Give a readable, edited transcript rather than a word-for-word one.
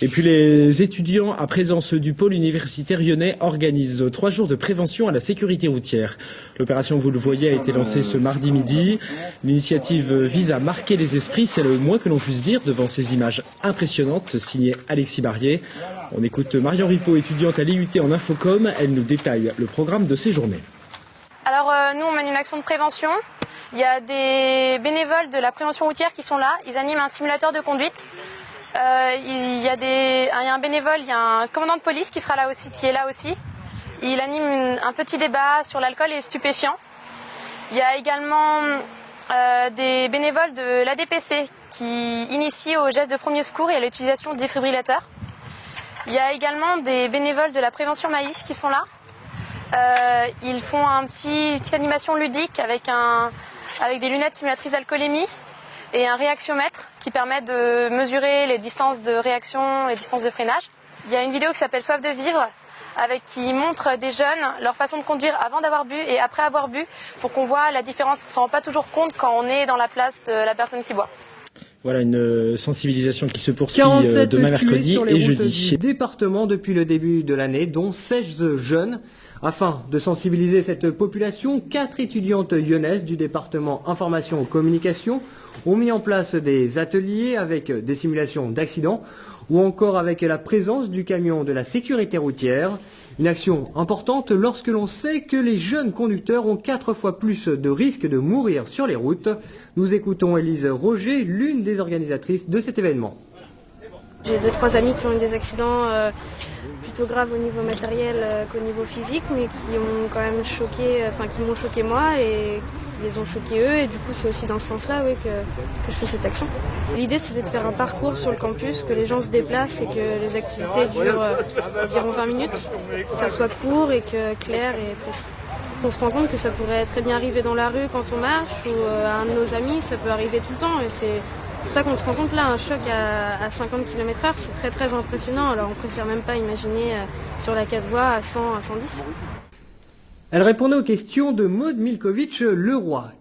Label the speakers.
Speaker 1: Et puis les étudiants, à présence du pôle universitaire lyonnais, organisent 3 jours de prévention à la sécurité routière. L'opération, vous le voyez, a été lancée ce mardi midi. L'initiative vise à marquer les esprits, c'est le moins que l'on puisse dire, devant ces images impressionnantes, signées Alexis Barrier. On écoute Marion Ripaud, étudiante à l'IUT en Infocom. Elle nous détaille le programme de ces journées.
Speaker 2: Alors nous, on mène une action de prévention. Il y a des bénévoles de la prévention routière qui sont là. Ils animent un simulateur de conduite. Il y a un bénévole, il y a un commandant de police qui sera là aussi, qui est là aussi. Il anime un petit débat sur l'alcool et les stupéfiants. Il y a également des bénévoles de l'ADPC qui initient aux gestes de premier secours et à l'utilisation de défibrillateurs. Il y a également des bénévoles de la prévention Maïf qui sont là. Ils font une petite animation ludique avec des lunettes simulatrices d'alcoolémie et un réaxiomètre qui permet de mesurer les distances de réaction, les distances de freinage. Il y a une vidéo qui s'appelle Soif de vivre, qui montre des jeunes leur façon de conduire avant d'avoir bu et après avoir bu, pour qu'on voit la différence. On ne s'en rend pas toujours compte quand on est dans la place de la personne qui boit.
Speaker 1: Voilà une sensibilisation qui se poursuit demain mercredi
Speaker 3: sur les
Speaker 1: et
Speaker 3: routes
Speaker 1: jeudi.
Speaker 3: Du département depuis le début de l'année, dont 16 jeunes. Afin de sensibiliser cette population, 4 étudiantes lyonnaises du département Information et Communication ont mis en place des ateliers avec des simulations d'accidents ou encore avec la présence du camion de la sécurité routière. Une action importante lorsque l'on sait que les jeunes conducteurs ont 4 fois plus de risques de mourir sur les routes. Nous écoutons Élise Roger, l'une des organisatrices de cet événement.
Speaker 4: J'ai 2-3 amis qui ont eu des accidents plutôt graves au niveau matériel qu'au niveau physique, mais qui ont quand même qui m'ont choqué moi et qui les ont choqués eux. Et du coup, c'est aussi dans ce sens-là que je fais cette action. L'idée, c'était de faire un parcours sur le campus, que les gens se déplacent et que les activités durent environ 20 minutes, que ça soit court et clair et précis. On se rend compte que ça pourrait très bien arriver dans la rue quand on marche ou à un de nos amis, ça peut arriver tout le temps. Et c'est pour ça qu'on se rend compte là, un choc à 50 km/h, c'est très très impressionnant. Alors on préfère même pas imaginer sur la 4 voies à 100, à 110.
Speaker 3: Elle répondait aux questions de Maud Milkovitch Leroy.